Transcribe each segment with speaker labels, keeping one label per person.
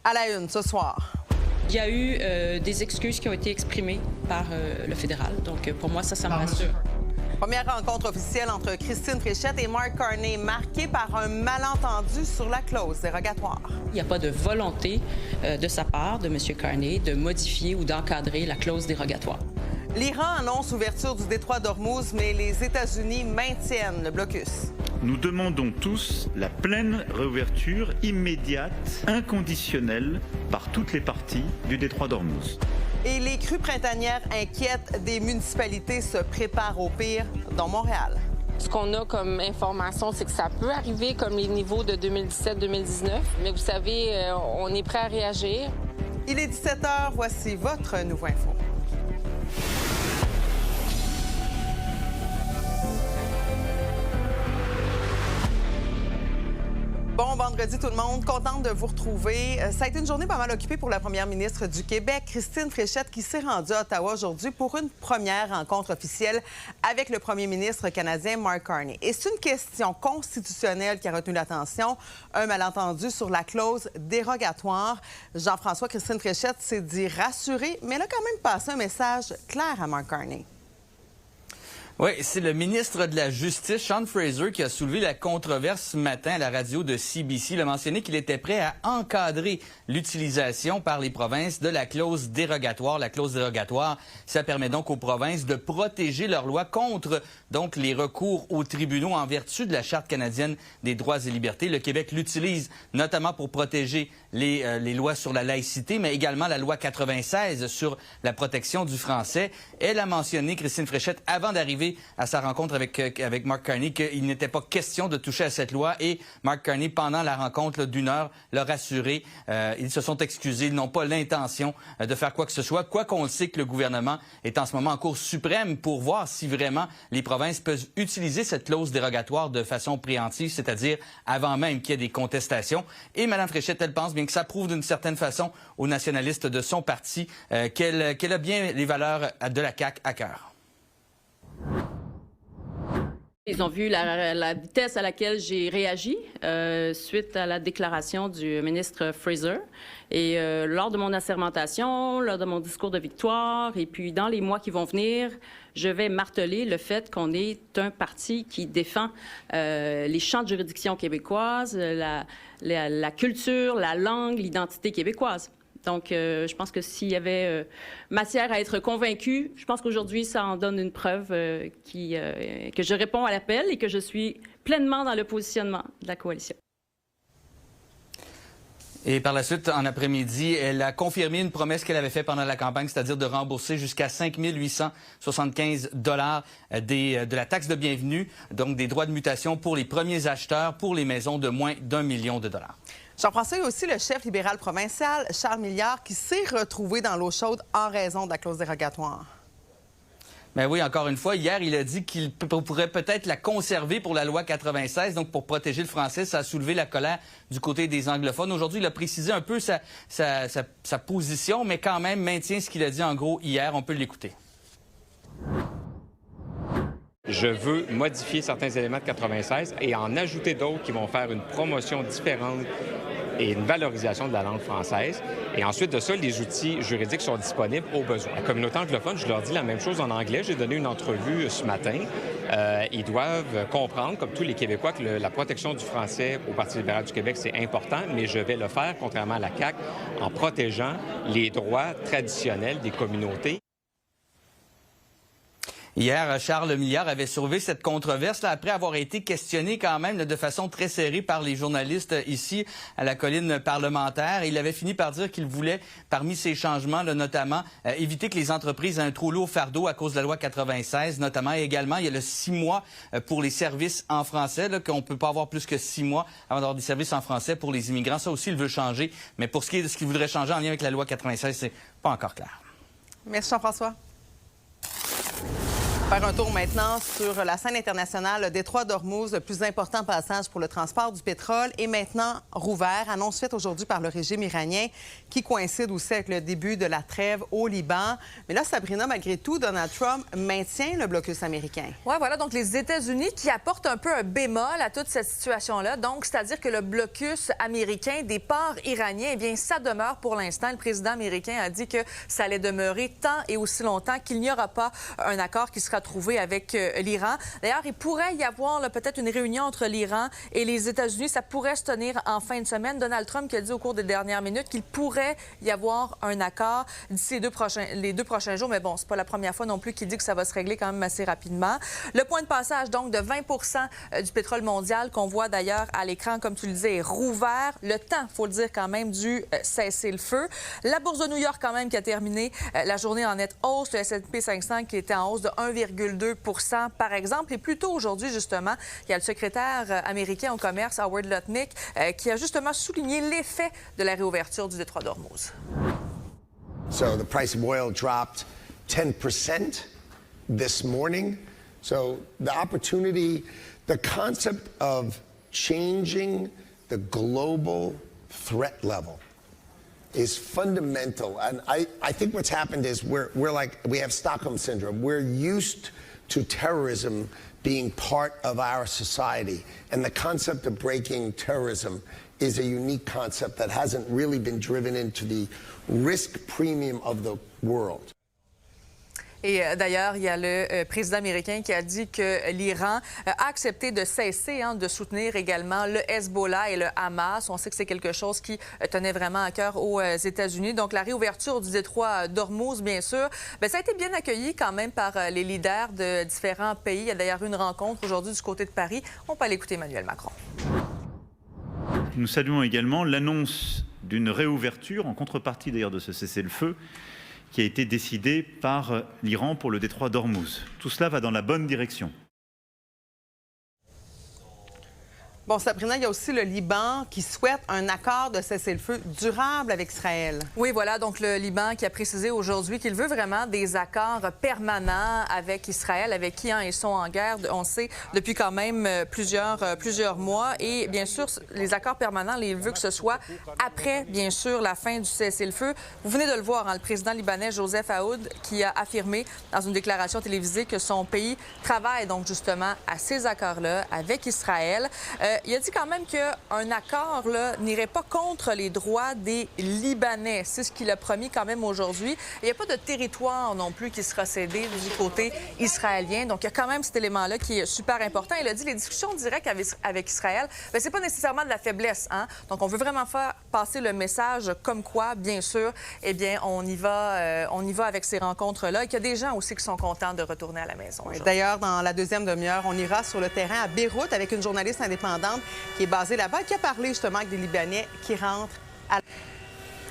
Speaker 1: À la une ce soir.
Speaker 2: Il y a eu des excuses qui ont été exprimées par le fédéral. Donc, pour moi, ça me rassure.
Speaker 1: Première rencontre officielle entre Christine Fréchette et Mark Carney, marquée par un malentendu sur la clause dérogatoire.
Speaker 2: Il n'y a pas de volonté de sa part, de M. Carney, de modifier ou d'encadrer la clause dérogatoire.
Speaker 1: L'Iran annonce ouverture du détroit d'Ormuz, mais les États-Unis maintiennent le blocus.
Speaker 3: Nous demandons tous la pleine réouverture immédiate, inconditionnelle, par toutes les parties du détroit d'Ormuz.
Speaker 1: Et les crues printanières inquiètent, des municipalités se préparent au pire, dont Montréal.
Speaker 4: Ce qu'on a comme information, c'est que ça peut arriver comme les niveaux de 2017-2019. Mais vous savez, on est prêt à réagir.
Speaker 1: Il est 17h, voici votre Nouveau Info. Bon vendredi tout le monde, contente de vous retrouver. Ça a été une journée pas mal occupée pour la première ministre du Québec, Christine Fréchette, qui s'est rendue à Ottawa aujourd'hui pour une première rencontre officielle avec le premier ministre canadien Mark Carney. Et c'est une question constitutionnelle qui a retenu l'attention, un malentendu sur la clause dérogatoire. Jean-François, Christine Fréchette s'est dit rassurée, mais elle a quand même passé un message clair à Mark Carney.
Speaker 5: Oui, c'est le ministre de la Justice, Sean Fraser, qui a soulevé la controverse ce matin à la radio de CBC. Il a mentionné qu'il était prêt à encadrer l'utilisation par les provinces de la clause dérogatoire. La clause dérogatoire, ça permet donc aux provinces de protéger leurs lois contre donc les recours aux tribunaux en vertu de la Charte canadienne des droits et libertés. Le Québec l'utilise notamment pour protéger les lois sur la laïcité, mais également la loi 96 sur la protection du français. Elle a mentionné, Christine Fréchette, avant d'arriver à sa rencontre avec Mark Carney, qu'il n'était pas question de toucher à cette loi. Et Mark Carney, pendant la rencontre d'une heure, l'a rassuré. Ils se sont excusés. Ils n'ont pas l'intention de faire quoi que ce soit. Quoi qu'on le sait que le gouvernement est en ce moment en Cour suprême pour voir si vraiment les provinces peuvent utiliser cette clause dérogatoire de façon préemptive, c'est-à-dire avant même qu'il y ait des contestations. Et Mme Fréchette, elle pense bien que ça prouve d'une certaine façon aux nationalistes de son parti qu'elle a bien les valeurs de la CAQ à cœur.
Speaker 2: Ils ont vu la vitesse à laquelle j'ai réagi suite à la déclaration du ministre Fraser. Et lors de mon assermentation, lors de mon discours de victoire, et puis dans les mois qui vont venir, je vais marteler le fait qu'on est un parti qui défend les champs de juridiction québécoises, la culture, la langue, l'identité québécoise. Donc, je pense que s'il y avait matière à être convaincu, je pense qu'aujourd'hui, ça en donne une preuve que je réponds à l'appel et que je suis pleinement dans le positionnement de la coalition.
Speaker 5: Et par la suite, en après-midi, elle a confirmé une promesse qu'elle avait faite pendant la campagne, c'est-à-dire de rembourser jusqu'à 5 875 $ de la taxe de bienvenue, donc des droits de mutation pour les premiers acheteurs pour les maisons de moins d'1 million $.
Speaker 1: Jean-François, il y a aussi le chef libéral provincial, Charles Milliard, qui s'est retrouvé dans l'eau chaude en raison de la clause dérogatoire.
Speaker 5: Ben oui, encore une fois, hier, il a dit qu'il pourrait peut-être la conserver pour la loi 96, donc pour protéger le français. Ça a soulevé la colère du côté des anglophones. Aujourd'hui, il a précisé un peu sa position, mais quand même maintient ce qu'il a dit en gros hier. On peut l'écouter.
Speaker 6: Je veux modifier certains éléments de 96 et en ajouter d'autres qui vont faire une promotion différente et une valorisation de la langue française. Et ensuite de ça, les outils juridiques sont disponibles au besoin. La communauté anglophone, je leur dis la même chose en anglais. J'ai donné une entrevue ce matin. Ils doivent comprendre, comme tous les Québécois, que la protection du français au Parti libéral du Québec, c'est important, mais je vais le faire, contrairement à la CAQ, en protégeant les droits traditionnels des communautés.
Speaker 5: Hier, Charles Milliard avait soulevé cette controverse après avoir été questionné quand même de façon très serrée par les journalistes ici à la colline parlementaire. Il avait fini par dire qu'il voulait, parmi ces changements, notamment éviter que les entreprises aient un trop lourd fardeau à cause de la loi 96, notamment. Et également, il y a le 6 mois pour les services en français, qu'on ne peut pas avoir plus que 6 mois avant d'avoir des services en français pour les immigrants. Ça aussi, il veut changer. Mais pour ce qui est de ce qu'il voudrait changer en lien avec la loi 96, c'est pas encore clair.
Speaker 1: Merci Jean-François. Faire un tour maintenant sur la scène internationale. Le détroit d'Ormuz, le plus important passage pour le transport du pétrole, est maintenant rouvert. Annonce faite aujourd'hui par le régime iranien qui coïncide aussi avec le début de la trêve au Liban. Mais là, Sabrina, malgré tout, Donald Trump maintient le blocus américain.
Speaker 7: Oui, voilà, donc les États-Unis qui apportent un peu un bémol à toute cette situation-là. Donc, c'est-à-dire que le blocus américain des ports iraniens, eh bien, ça demeure pour l'instant. Le président américain a dit que ça allait demeurer tant et aussi longtemps qu'il n'y aura pas un accord qui sera trouvé avec l'Iran. D'ailleurs, il pourrait y avoir peut-être une réunion entre l'Iran et les États-Unis. Ça pourrait se tenir en fin de semaine. Donald Trump qui a dit au cours des dernières minutes qu'il pourrait y avoir un accord d'ici les deux prochains jours. Mais bon, c'est pas la première fois non plus qu'il dit que ça va se régler quand même assez rapidement. Le point de passage, donc, de 20 du pétrole mondial qu'on voit d'ailleurs à l'écran, comme tu le disais, est rouvert. Le temps, il faut le dire quand même, du cessez-le-feu. La bourse de New York, quand même, qui a terminé la journée en nette hausse. Le S&P 500 qui était en hausse de 1,2 par exemple. Et plus tôt aujourd'hui, justement, il y a le secrétaire américain au commerce, Howard Lutnick, qui a justement souligné l'effet de la réouverture du détroit d'Ormuz.
Speaker 8: So the price of oil dropped 10% this morning. So the opportunity, the concept of changing the global threat level is fundamental. And I think what's happened is we have Stockholm Syndrome. We're used to terrorism being part of our society. And the concept of breaking terrorism is a unique concept that hasn't really been driven into the risk premium of the world.
Speaker 7: Et d'ailleurs, il y a le président américain qui a dit que l'Iran a accepté de cesser de soutenir également le Hezbollah et le Hamas. On sait que c'est quelque chose qui tenait vraiment à cœur aux États-Unis. Donc, la réouverture du détroit d'Ormuz, bien sûr, ça a été bien accueilli quand même par les leaders de différents pays. Il y a d'ailleurs une rencontre aujourd'hui du côté de Paris. On peut aller écouter Emmanuel Macron.
Speaker 3: Nous saluons également l'annonce d'une réouverture, en contrepartie d'ailleurs de ce cessez-le-feu, qui a été décidé par l'Iran pour le détroit d'Ormuz. Tout cela va dans la bonne direction.
Speaker 1: Bon, Sabrina, il y a aussi le Liban qui souhaite un accord de cessez-le-feu durable avec Israël. Oui, voilà, donc le Liban qui a précisé aujourd'hui qu'il veut vraiment des accords permanents avec Israël, avec qui ils sont en guerre, on sait, depuis quand même plusieurs mois. Et bien sûr, les accords permanents, il veut que ce soit après, bien sûr, la fin du cessez-le-feu. Vous venez de le voir, le président libanais Joseph Aoud qui a affirmé dans une déclaration télévisée que son pays travaille donc justement à ces accords-là avec Israël. Il a dit quand même qu'un accord n'irait pas contre les droits des Libanais. C'est ce qu'il a promis quand même aujourd'hui. Il n'y a pas de territoire non plus qui sera cédé du côté israélien. Donc, il y a quand même cet élément-là qui est super important. Il a dit les discussions directes avec Israël, c'est pas nécessairement de la faiblesse. Donc, on veut vraiment faire passer le message comme quoi, bien sûr, eh bien, on y va avec ces rencontres-là et qu'il y a des gens aussi qui sont contents de retourner à la maison. D'ailleurs, dans la deuxième demi-heure, on ira sur le terrain à Beyrouth avec une journaliste indépendante qui est basée là-bas, qui a parlé justement avec des Libanais qui rentrent à...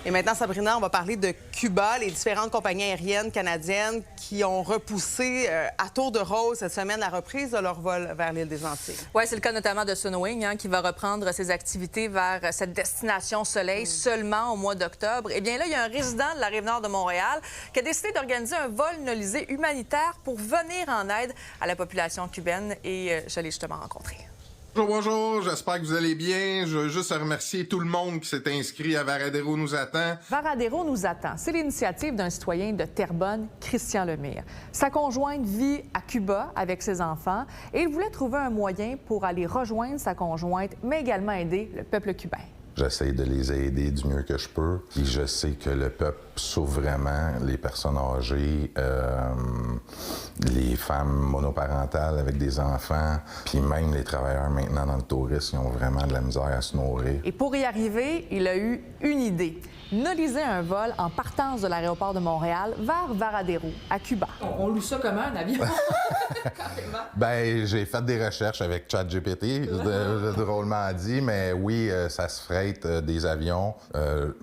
Speaker 1: Et maintenant, Sabrina, on va parler de Cuba, les différentes compagnies aériennes canadiennes qui ont repoussé à tour de rôle cette semaine la reprise de leur vol vers l'île des Antilles.
Speaker 7: Oui, c'est le cas notamment de Sunwing qui va reprendre ses activités vers cette destination soleil seulement au mois d'octobre. Eh bien là, il y a un résident de la Rive-Nord de Montréal qui a décidé d'organiser un vol nolisé humanitaire pour venir en aide à la population cubaine et je l'ai justement rencontré.
Speaker 9: Bonjour, j'espère que vous allez bien. Je veux juste remercier tout le monde qui s'est inscrit à Varadero nous attend.
Speaker 7: Varadero nous attend. C'est l'initiative d'un citoyen de Terrebonne, Christian Lemire. Sa conjointe vit à Cuba avec ses enfants et il voulait trouver un moyen pour aller rejoindre sa conjointe, mais également aider le peuple cubain.
Speaker 10: J'essaie de les aider du mieux que je peux. Puis je sais que le peuple souffre vraiment, les personnes âgées, les femmes monoparentales avec des enfants, puis même les travailleurs maintenant dans le tourisme, ils ont vraiment de la misère à se nourrir.
Speaker 7: Et pour y arriver, il a eu une idée. Noliser un vol en partance de l'aéroport de Montréal vers Varadero, à Cuba. On loue ça comme un avion?
Speaker 10: Bien, j'ai fait des recherches avec ChatGPT, drôlement dit, mais oui, ça se frette des avions.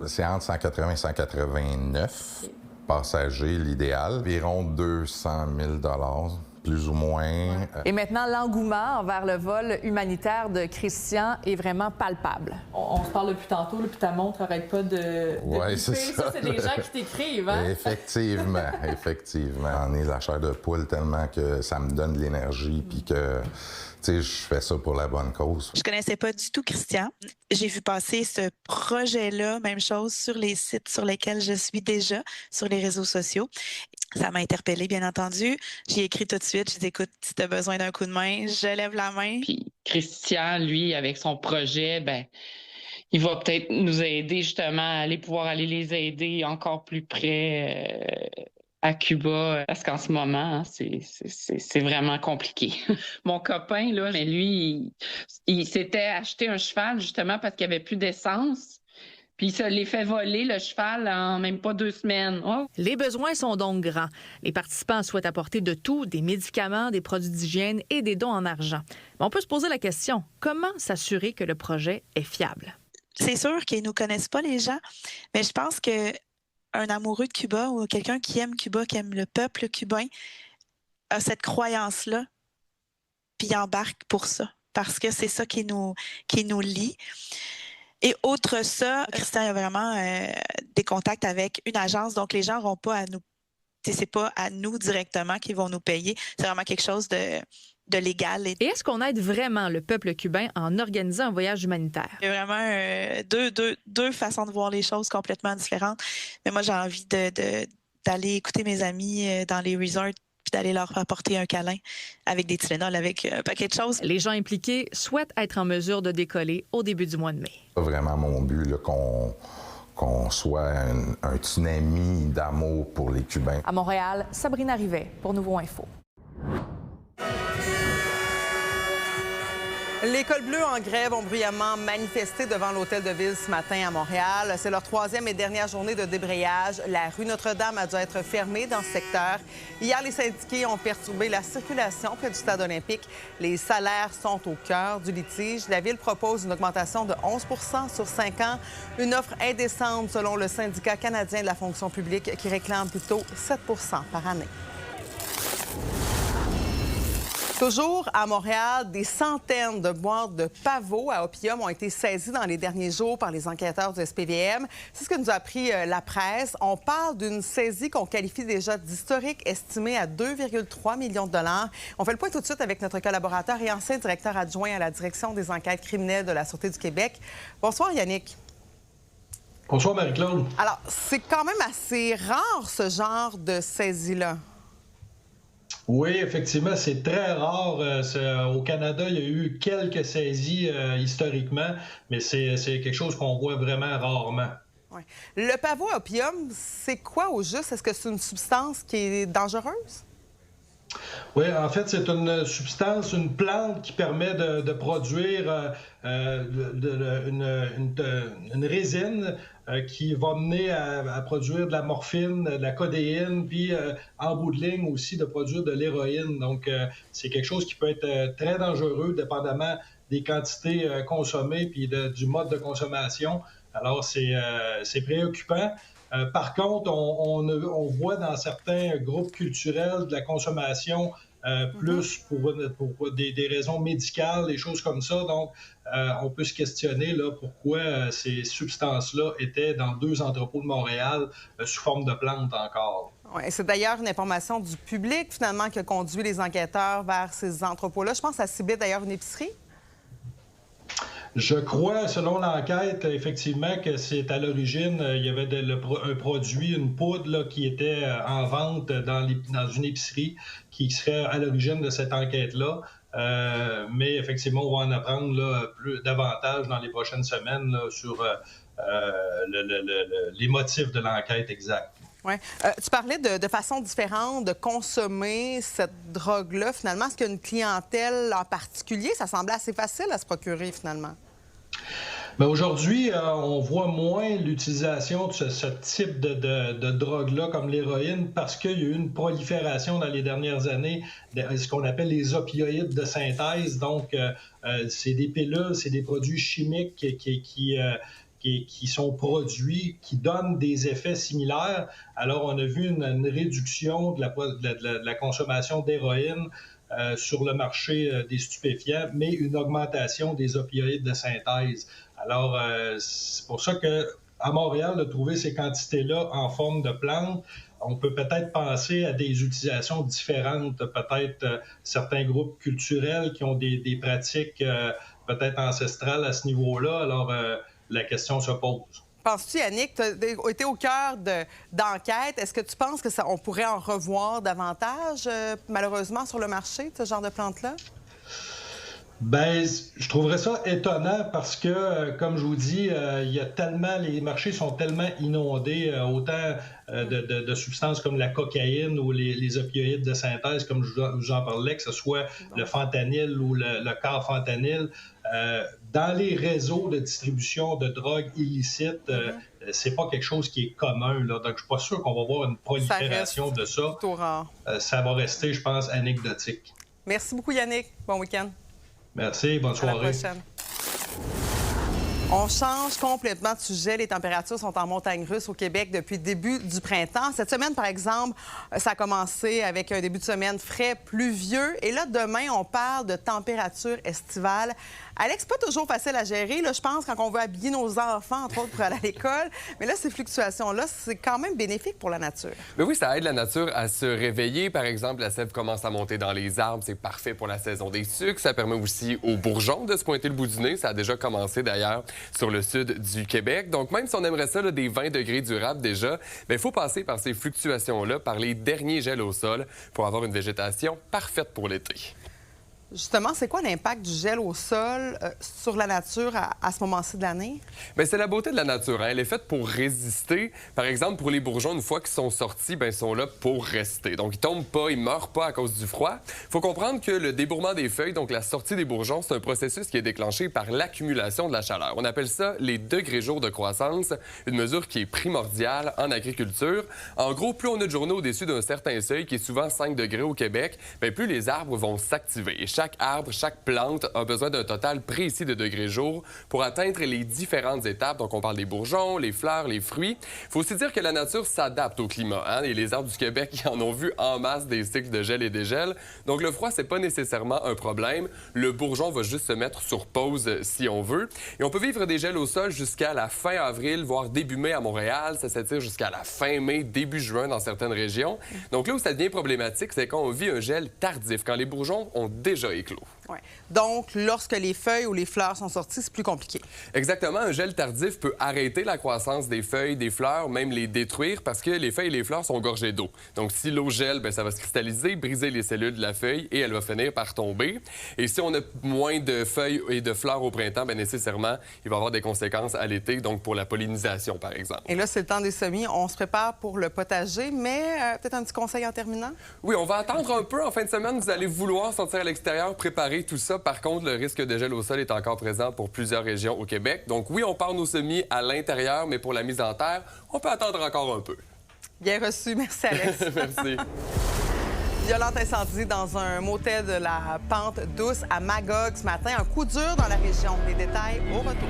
Speaker 10: C'est entre 180 et 189 passagers, l'idéal. Environ 200 000 $. plus ou moins.
Speaker 7: Et maintenant, l'engouement envers le vol humanitaire de Christian est vraiment palpable. On se parle depuis tantôt, puis ta montre n'arrête pas de
Speaker 10: Oui, c'est ça.
Speaker 7: Ça, c'est des gens qui t'écrivent, hein?
Speaker 10: Effectivement, effectivement. J'en ai la chair de poule tellement que ça me donne de l'énergie, puis que, tu sais, je fais ça pour la bonne cause.
Speaker 11: Je connaissais pas du tout Christian. J'ai vu passer ce projet-là, même chose, sur les sites sur lesquels je suis déjà, sur les réseaux sociaux. Ça m'a interpellée, bien entendu. J'ai écrit tout de suite, j'ai dit, écoute, si tu as besoin d'un coup de main, je lève la main.
Speaker 12: Puis Christian, lui, avec son projet, ben, il va peut-être nous aider justement à pouvoir aller les aider encore plus près à Cuba, parce qu'en ce moment, c'est vraiment compliqué. Mon copain, là, mais lui, il s'était acheté un cheval justement parce qu'il n'y avait plus d'essence. Puis il se l'est fait voler, le cheval, en même pas 2 semaines. Oh.
Speaker 7: Les besoins sont donc grands. Les participants souhaitent apporter de tout, des médicaments, des produits d'hygiène et des dons en argent. Mais on peut se poser la question, comment s'assurer que le projet est fiable?
Speaker 11: C'est sûr qu'ils nous connaissent pas, les gens, mais je pense que un amoureux de Cuba ou quelqu'un qui aime Cuba, qui aime le peuple cubain, a cette croyance-là, puis il embarque pour ça, parce que c'est ça qui nous lie. Et outre ça, Christian a vraiment des contacts avec une agence, donc les gens n'auront pas à nous... C'est pas à nous directement qu'ils vont nous payer. C'est vraiment quelque chose de légal. Et est-ce qu'on aide vraiment le peuple cubain en organisant un voyage humanitaire? Il y a vraiment deux façons de voir les choses complètement différentes. Mais moi, j'ai envie d'aller écouter mes amis dans les resorts puis d'aller leur apporter un câlin avec des Tylenol, avec un paquet de choses. Les gens impliqués souhaitent être en mesure de décoller au début du mois de mai.
Speaker 10: C'est vraiment mon but, là, qu'on soit un tsunami d'amour pour les Cubains.
Speaker 7: À Montréal, Sabrina Rivet pour Nouveau Info.
Speaker 1: Les cols bleus en grève ont bruyamment manifesté devant l'hôtel de ville ce matin à Montréal. C'est leur 3e et dernière journée de débrayage. La rue Notre-Dame a dû être fermée dans ce secteur. Hier, les syndiqués ont perturbé la circulation près du stade olympique. Les salaires sont au cœur du litige. La ville propose une augmentation de 11 sur 5 ans. Une offre indécente selon le syndicat canadien de la fonction publique qui réclame plutôt 7 par année. Toujours à Montréal, des centaines de boîtes de pavots à opium ont été saisies dans les derniers jours par les enquêteurs du SPVM. C'est ce que nous a appris la presse. On parle d'une saisie qu'on qualifie déjà d'historique, estimée à 2,3 millions de dollars. On fait le point tout de suite avec notre collaborateur et ancien directeur adjoint à la direction des enquêtes criminelles de la Sûreté du Québec. Bonsoir, Yannick.
Speaker 13: Bonsoir, Marie-Claude.
Speaker 1: Alors, c'est quand même assez rare, ce genre de saisie-là.
Speaker 13: Oui, effectivement, c'est très rare. Au Canada, il y a eu quelques saisies historiquement, mais c'est quelque chose qu'on voit vraiment rarement.
Speaker 1: Ouais. Le pavot à opium, c'est quoi au juste? Est-ce que c'est une substance qui est dangereuse?
Speaker 13: Oui, en fait, c'est une substance, une plante qui permet de produire une résine qui va mener à produire de la morphine, de la codéine, puis en bout de ligne aussi de produire de l'héroïne. Donc, c'est quelque chose qui peut être très dangereux, dépendamment des quantités consommées puis du mode de consommation. Alors, c'est préoccupant. Par contre, on voit dans certains groupes culturels de la consommation plus pour des raisons médicales, des choses comme ça. Donc, on peut se questionner là, pourquoi ces substances-là étaient dans 2 entrepôts de Montréal sous forme de plantes encore.
Speaker 1: Oui, c'est d'ailleurs une information du public, finalement, qui a conduit les enquêteurs vers ces entrepôts-là. Je pense que ça ciblait d'ailleurs une épicerie.
Speaker 13: Je crois, selon l'enquête, effectivement, que c'est à l'origine, il y avait un produit, une poudre là, qui était en vente dans une épicerie qui serait à l'origine de cette enquête-là. Mais effectivement, on va en apprendre là, davantage dans les prochaines semaines là, sur les motifs de l'enquête exacte.
Speaker 1: Oui. Tu parlais de façon différente de consommer cette drogue-là. Finalement, est-ce qu'il y a une clientèle en particulier? Ça semblait assez facile à se procurer, finalement.
Speaker 13: Mais aujourd'hui, on voit moins l'utilisation de ce type de drogue-là comme l'héroïne parce qu'il y a eu une prolifération dans les dernières années de ce qu'on appelle les opioïdes de synthèse. Donc, c'est des pilules, c'est des produits chimiques qui sont produits, qui donnent des effets similaires. Alors, on a vu une réduction de la consommation d'héroïne sur le marché des stupéfiants, mais une augmentation des opioïdes de synthèse. Alors, c'est pour ça qu'à Montréal, de trouver ces quantités-là en forme de plantes, on peut peut-être penser à des utilisations différentes, peut-être certains groupes culturels qui ont des pratiques peut-être ancestrales à ce niveau-là. Alors, la question se pose.
Speaker 1: Penses-tu, Yannick, tu as été au cœur d'enquête. Est-ce que tu penses qu'on pourrait en revoir davantage, malheureusement, sur le marché, ce genre de plantes-là?
Speaker 13: Bien, je trouverais ça étonnant parce que, comme je vous dis, les marchés sont tellement inondés, autant de substances comme la cocaïne ou les opioïdes de synthèse, comme j'en parlais, que ce soit le fentanyl ou le carfentanyl. Dans les réseaux de distribution de drogues illicites, c'est pas quelque chose qui est commun, là. Donc, je suis pas sûr qu'on va voir une prolifération de ça. Ça va rester, je pense, anecdotique.
Speaker 1: Merci beaucoup, Yannick. Bon week-end.
Speaker 13: Merci, bonne soirée.
Speaker 1: À la prochaine. On change complètement de sujet. Les températures sont en montagne russe au Québec depuis le début du printemps. Cette semaine, par exemple, ça a commencé avec un début de semaine frais, pluvieux. Et là, demain, on parle de température estivale. Alex, pas toujours facile à gérer, là, je pense, quand on veut habiller nos enfants, entre autres, pour aller à l'école. Mais là, ces fluctuations-là, c'est quand même bénéfique pour la nature.
Speaker 14: Mais oui, ça aide la nature à se réveiller. Par exemple, la sève commence à monter dans les arbres. C'est parfait pour la saison des sucres. Ça permet aussi aux bourgeons de se pointer le bout du nez. Ça a déjà commencé, d'ailleurs, sur le sud du Québec. Donc, même si on aimerait ça, là, des 20 degrés durables déjà, il faut passer par ces fluctuations-là, par les derniers gels au sol, pour avoir une végétation parfaite pour l'été.
Speaker 1: Justement, c'est quoi l'impact du gel au sol sur la nature à ce moment-ci de l'année?
Speaker 14: Bien, c'est la beauté de la nature. Hein? Elle est faite pour résister. Par exemple, pour les bourgeons, une fois qu'ils sont sortis, bien, ils sont là pour rester. Donc, ils tombent pas, ils meurent pas à cause du froid. Il faut comprendre que le débourrement des feuilles, donc la sortie des bourgeons, c'est un processus qui est déclenché par l'accumulation de la chaleur. On appelle ça les degrés-jours de croissance, une mesure qui est primordiale en agriculture. En gros, plus on a de journées au-dessus d'un certain seuil, qui est souvent 5 degrés au Québec, bien, plus les arbres vont s'activer. Chaque arbre, chaque plante a besoin d'un total précis de degrés-jours pour atteindre les différentes étapes. Donc, on parle des bourgeons, les fleurs, les fruits. Il faut aussi dire que la nature s'adapte au climat. Hein? Et les arbres du Québec qui en ont vu en masse des cycles de gel et dégel. Donc, le froid, c'est pas nécessairement un problème. Le bourgeon va juste se mettre sur pause si on veut. Et on peut vivre des gels au sol jusqu'à la fin avril, voire début mai à Montréal. Ça s'étire jusqu'à la fin mai, début juin dans certaines régions. Donc, là où ça devient problématique, c'est quand on vit un gel tardif, quand les bourgeons ont déjà éclos.
Speaker 1: Ouais. Donc, lorsque les feuilles ou les fleurs sont sorties, c'est plus compliqué.
Speaker 14: Exactement. Un gel tardif peut arrêter la croissance des feuilles, des fleurs, même les détruire parce que les feuilles et les fleurs sont gorgées d'eau. Donc, si l'eau gèle, bien, ça va se cristalliser, briser les cellules de la feuille et elle va finir par tomber. Et si on a moins de feuilles et de fleurs au printemps, bien, nécessairement, il va y avoir des conséquences à l'été, donc pour la pollinisation, par exemple.
Speaker 1: Et là, c'est le temps des semis. On se prépare pour le potager, mais peut-être un petit conseil en terminant?
Speaker 14: Oui, on va attendre un peu. En fin de semaine, vous allez vouloir sortir à l'extérieur, préparer tout ça. Par contre, le risque de gel au sol est encore présent pour plusieurs régions au Québec. Donc oui, on part nos semis à l'intérieur, mais pour la mise en terre, on peut attendre encore un peu.
Speaker 1: Bien reçu. Merci, Alex.
Speaker 14: Merci.
Speaker 1: Violent incendie dans un motel de la Pente Douce à Magog ce matin. Un coup dur dans la région. Les détails au retour.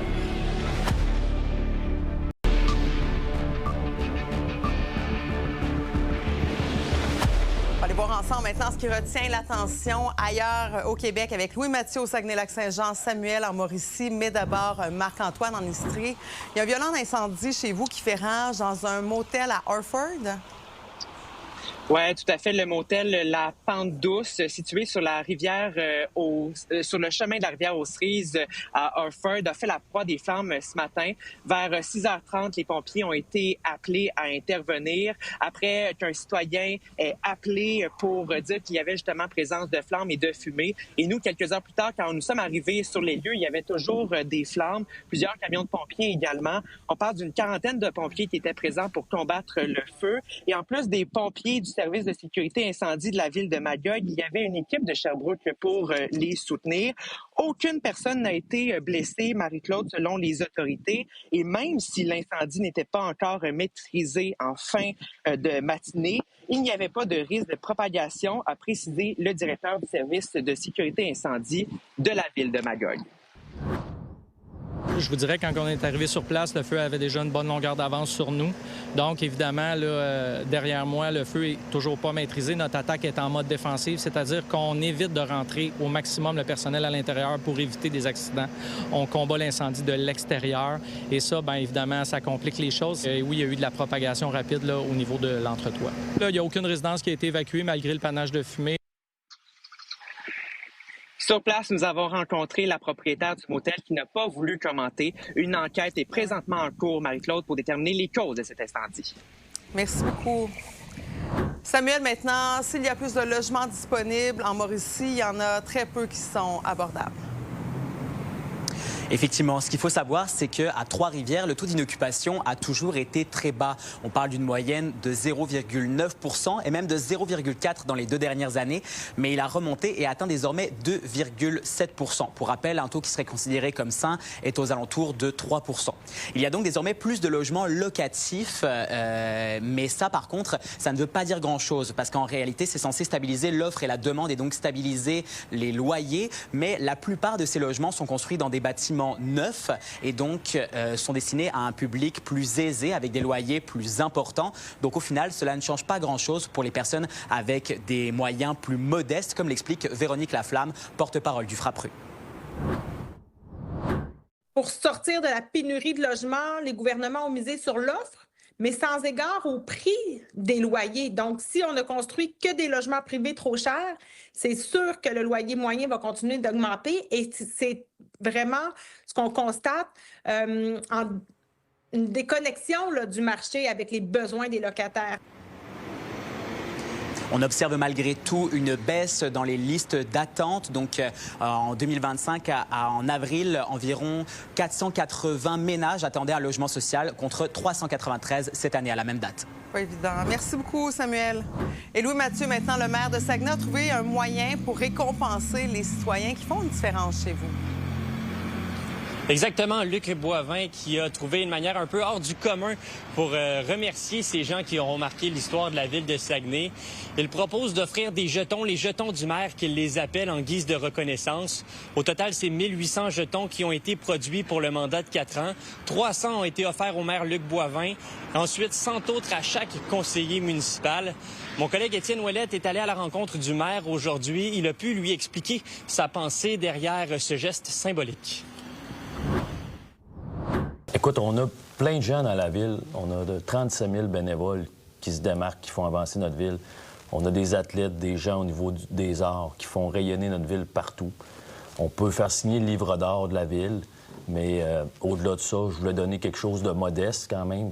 Speaker 1: On va aller voir ensemble maintenant ce qui retient l'attention ailleurs au Québec avec Louis-Mathieu au Saguenay-Lac-Saint-Jean, Samuel en Mauricie, mais d'abord Marc-Antoine en Estrie. Il y a un violent incendie chez vous qui fait rage dans un motel à Orford.
Speaker 15: Oui, tout à fait. Le motel La Pente Douce, situé sur la rivière, sur le chemin de la rivière aux Cerises à Orford, a fait la proie des flammes ce matin. Vers 6h30, les pompiers ont été appelés à intervenir après qu'un citoyen ait appelé pour dire qu'il y avait justement présence de flammes et de fumée. Et nous, quelques heures plus tard, quand nous sommes arrivés sur les lieux, il y avait toujours des flammes, plusieurs camions de pompiers également. On parle d'une quarantaine de pompiers qui étaient présents pour combattre le feu. Et en plus des pompiers du service de sécurité incendie de la ville de Magog, il y avait une équipe de Sherbrooke pour les soutenir. Aucune personne n'a été blessée, Marie-Claude, selon les autorités. Et même si l'incendie n'était pas encore maîtrisé en fin de matinée, il n'y avait pas de risque de propagation, a précisé le directeur du service de sécurité incendie de la ville de Magog.
Speaker 16: Je vous dirais, quand on est arrivé sur place, le feu avait déjà une bonne longueur d'avance sur nous. Donc, évidemment, là, derrière moi, le feu est toujours pas maîtrisé. Notre attaque est en mode défensif, c'est-à-dire qu'on évite de rentrer au maximum le personnel à l'intérieur pour éviter des accidents. On combat l'incendie de l'extérieur et ça, bien évidemment, ça complique les choses. Et oui, il y a eu de la propagation rapide là, au niveau de l'entretoit. Là, il n'y a aucune résidence qui a été évacuée malgré le panache de fumée.
Speaker 15: Sur place, nous avons rencontré la propriétaire du motel qui n'a pas voulu commenter. Une enquête est présentement en cours, Marie-Claude, pour déterminer les causes de cet incendie.
Speaker 1: Merci beaucoup. Samuel, maintenant, s'il y a plus de logements disponibles en Mauricie, il y en a très peu qui sont abordables.
Speaker 17: Effectivement, ce qu'il faut savoir, c'est qu'à Trois-Rivières, le taux d'inoccupation a toujours été très bas. On parle d'une moyenne de 0,9% et même de 0,4% dans les 2 dernières années. Mais il a remonté et atteint désormais 2,7%. Pour rappel, un taux qui serait considéré comme sain est aux alentours de 3%. Il y a donc désormais plus de logements locatifs. Mais ça, par contre, ça ne veut pas dire grand-chose parce qu'en réalité, c'est censé stabiliser l'offre et la demande et donc stabiliser les loyers. Mais la plupart de ces logements sont construits dans des bâtiments neufs et donc sont destinés à un public plus aisé avec des loyers plus importants. Donc au final, cela ne change pas grand-chose pour les personnes avec des moyens plus modestes, comme l'explique Véronique Laflamme, porte-parole du Frappru.
Speaker 18: Pour sortir de la pénurie de logements, les gouvernements ont misé sur l'offre, mais sans égard au prix des loyers. Donc, si on ne construit que des logements privés trop chers, c'est sûr que le loyer moyen va continuer d'augmenter et c'est vraiment ce qu'on constate en une déconnexion là, du marché avec les besoins des locataires.
Speaker 17: On observe malgré tout une baisse dans les listes d'attente. Donc, en 2025, en avril, environ 480 ménages attendaient un logement social contre 393 cette année à la même date.
Speaker 1: Pas évident. Merci beaucoup, Samuel. Et Louis-Mathieu, maintenant, le maire de Saguenay, a trouvé un moyen pour récompenser les citoyens qui font une différence chez vous.
Speaker 19: Exactement, Luc Boivin qui a trouvé une manière un peu hors du commun pour remercier ces gens qui auront marqué l'histoire de la ville de Saguenay. Il propose d'offrir des jetons, les jetons du maire qu'il les appelle en guise de reconnaissance. Au total, c'est 1800 jetons qui ont été produits pour le mandat de 4 ans. 300 ont été offerts au maire Luc Boivin. Ensuite, 100 autres à chaque conseiller municipal. Mon collègue Étienne Ouellette est allé à la rencontre du maire aujourd'hui. Il a pu lui expliquer sa pensée derrière ce geste symbolique.
Speaker 20: Écoute, on a plein de gens dans la ville. On a de 37 000 bénévoles qui se démarquent, qui font avancer notre ville. On a des athlètes, des gens au niveau des arts qui font rayonner notre ville partout. On peut faire signer le livre d'or de la ville, mais au-delà de ça, je voulais donner quelque chose de modeste quand même,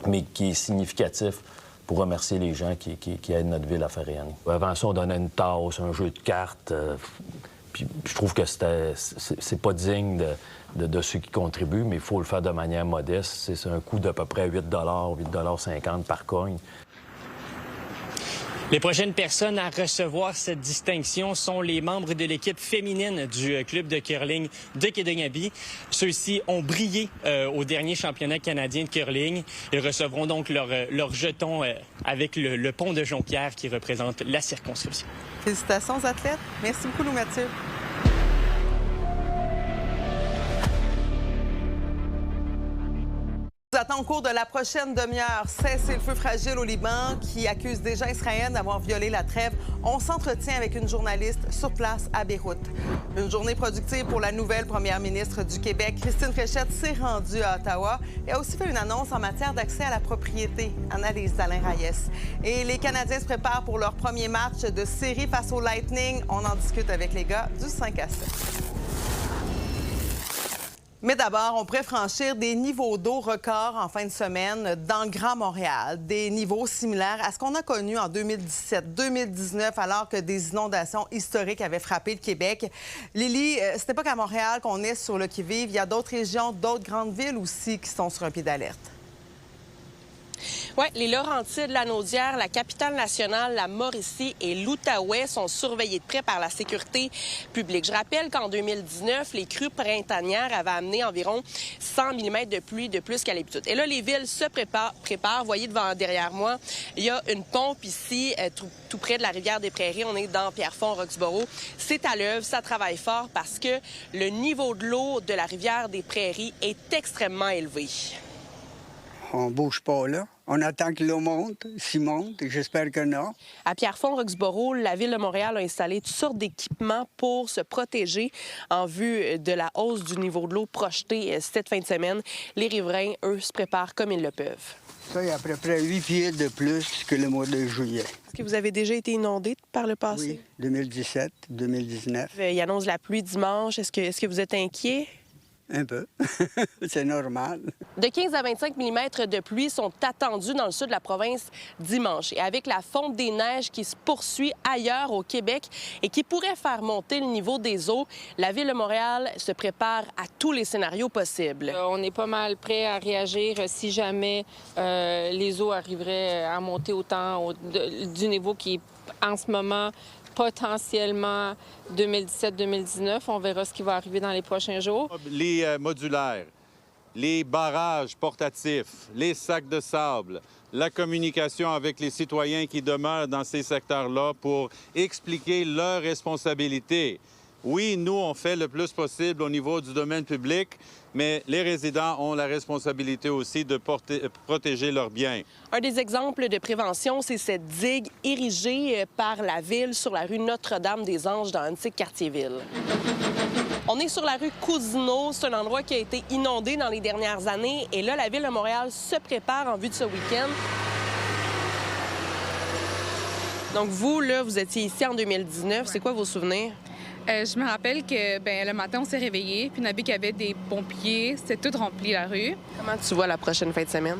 Speaker 20: mais qui est significatif pour remercier les gens qui aident notre ville à faire rayonner. Avant ça, on donnait une tasse, un jeu de cartes. Puis je trouve que c'est pas digne de ceux qui contribuent, mais il faut le faire de manière modeste. C'est un coût d'à peu près 8 $, par cogne.
Speaker 19: Les prochaines personnes à recevoir cette distinction sont les membres de l'équipe féminine du club de curling de Kédongabi. Ceux-ci ont brillé au dernier championnat canadien de curling. Ils recevront donc leur jeton avec le pont de Jonquière qui représente la circonscription.
Speaker 1: Félicitations aux athlètes. Merci beaucoup, Louis-Mathieu. Nous attend au cours de la prochaine demi-heure. Cessez-le-feu fragile au Liban qui accuse déjà Israël d'avoir violé la trêve. On s'entretient avec une journaliste sur place à Beyrouth. Une journée productive pour la nouvelle première ministre du Québec. Christine Fréchette s'est rendue à Ottawa et a aussi fait une annonce en matière d'accès à la propriété. Analyse d'Alain Reyes. Et les Canadiens se préparent pour leur premier match de série face au Lightning. On en discute avec les gars du 5 à 7. Mais d'abord, on pourrait franchir des niveaux d'eau records en fin de semaine dans le Grand Montréal. Des niveaux similaires à ce qu'on a connu en 2017-2019, alors que des inondations historiques avaient frappé le Québec. Lily, ce n'est pas qu'à Montréal qu'on est sur le qui-vive. Il y a d'autres régions, d'autres grandes villes aussi qui sont sur un pied d'alerte.
Speaker 21: Oui, les Laurentides, la Naudière, la Capitale-Nationale, la Mauricie et l'Outaouais sont surveillés de près par la sécurité publique. Je rappelle qu'en 2019, les crues printanières avaient amené environ 100 mm de pluie de plus qu'à l'habitude. Et là, les villes se préparent. Vous voyez derrière moi, il y a une pompe ici, tout près de la rivière des Prairies. On est dans Pierrefonds-Roxboro. C'est à l'œuvre, ça travaille fort parce que le niveau de l'eau de la rivière des Prairies est extrêmement élevé.
Speaker 22: On bouge pas là. On attend que l'eau monte. S'il monte, j'espère que non.
Speaker 21: À Pierrefonds-Roxboro, la Ville de Montréal a installé toutes sortes d'équipements pour se protéger en vue de la hausse du niveau de l'eau projetée cette fin de semaine. Les riverains, eux, se préparent comme ils le peuvent.
Speaker 22: Ça, il y a à peu près 8 pieds de plus que le mois de juillet.
Speaker 21: Est-ce que vous avez déjà été inondé par le passé?
Speaker 22: Oui, 2017, 2019.
Speaker 21: Il annonce la pluie dimanche. Est-ce que vous êtes inquiet?
Speaker 22: Un peu. C'est normal.
Speaker 21: De 15 à 25 mm de pluie sont attendus dans le sud de la province dimanche. Et avec la fonte des neiges qui se poursuit ailleurs au Québec et qui pourrait faire monter le niveau des eaux, la Ville de Montréal se prépare à tous les scénarios possibles.
Speaker 4: On est pas mal prêt à réagir si jamais les eaux arriveraient à monter autant du niveau qui est en ce moment potentiellement 2017-2019. On verra ce qui va arriver dans les prochains jours.
Speaker 23: Les modulaires, les barrages portatifs, les sacs de sable, la communication avec les citoyens qui demeurent dans ces secteurs-là pour expliquer leurs responsabilités. Oui, nous, on fait le plus possible au niveau du domaine public, mais les résidents ont la responsabilité aussi de protéger leurs biens.
Speaker 21: Un des exemples de prévention, c'est cette digue érigée par la Ville sur la rue Notre-Dame-des-Anges dans l'antique quartier-ville. On est sur la rue Cousineau. C'est un endroit qui a été inondé dans les dernières années. Et là, la Ville de Montréal se prépare en vue de ce week-end. Donc vous, là, vous étiez ici en 2019. C'est quoi vos souvenirs?
Speaker 24: Je me rappelle que le matin, on s'est réveillés, puis on a vu qu'il y avait des pompiers. C'était tout rempli, la rue.
Speaker 21: Comment tu vois la prochaine fin de semaine?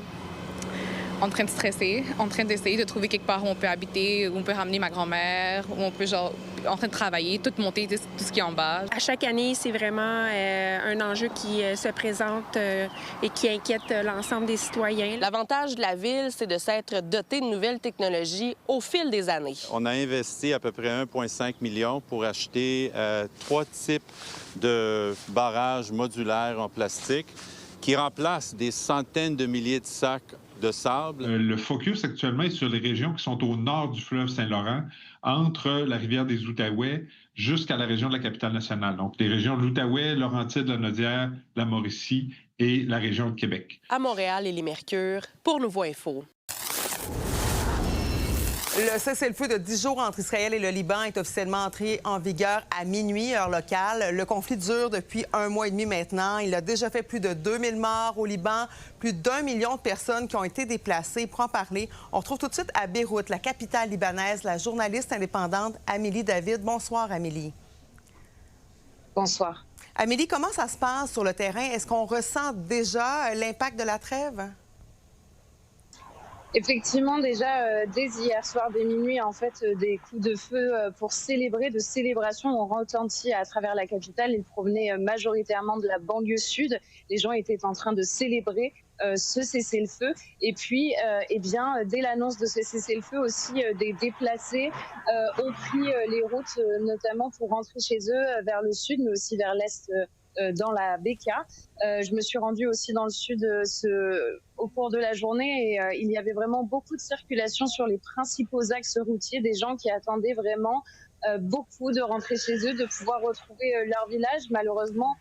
Speaker 24: En train de stresser, en train d'essayer de trouver quelque part où on peut habiter, où on peut ramener ma grand-mère, où on peut, en train de travailler, tout monter, tout ce qui est en bas.
Speaker 25: À chaque année, c'est vraiment un enjeu qui se présente et qui inquiète l'ensemble des citoyens.
Speaker 21: L'avantage de la Ville, c'est de s'être doté de nouvelles technologies au fil des années.
Speaker 23: On a investi à peu près 1,5 million pour acheter 3 types de barrages modulaires en plastique qui remplacent des centaines de milliers de sacs de sable.
Speaker 26: Le focus actuellement est sur les régions qui sont au nord du fleuve Saint-Laurent, entre la rivière des Outaouais jusqu'à la région de la Capitale-Nationale. Donc, les régions de l'Outaouais, Laurentides, la Naudière, la Mauricie et la région de Québec.
Speaker 21: À Montréal, Élie Mercure, pour Nouveau Info.
Speaker 1: Le cessez-le-feu de 10 jours entre Israël et le Liban est officiellement entré en vigueur à minuit, heure locale. Le conflit dure depuis 1 mois et demi maintenant. Il a déjà fait plus de 2000 morts au Liban, plus d'1 million de personnes qui ont été déplacées. Pour en parler, on retrouve tout de suite à Beyrouth, la capitale libanaise, la journaliste indépendante Amélie David. Bonsoir, Amélie.
Speaker 27: Bonsoir.
Speaker 1: Amélie, comment ça se passe sur le terrain? Est-ce qu'on ressent déjà l'impact de la trêve?
Speaker 27: Effectivement, déjà, dès hier soir, dès minuit, en fait, des coups de feu pour célébrer, de célébration ont retenti à travers la capitale. Ils provenaient majoritairement de la banlieue sud. Les gens étaient en train de célébrer ce cessez-le-feu. Et puis, dès l'annonce de ce cessez-le-feu aussi, des déplacés ont pris les routes, notamment pour rentrer chez eux vers le sud, mais aussi vers l'est dans la Beka. Je me suis rendue aussi dans le sud au cours de la journée et il y avait vraiment beaucoup de circulation sur les principaux axes routiers, des gens qui attendaient vraiment beaucoup de rentrer chez eux, de pouvoir retrouver leur village. Malheureusement,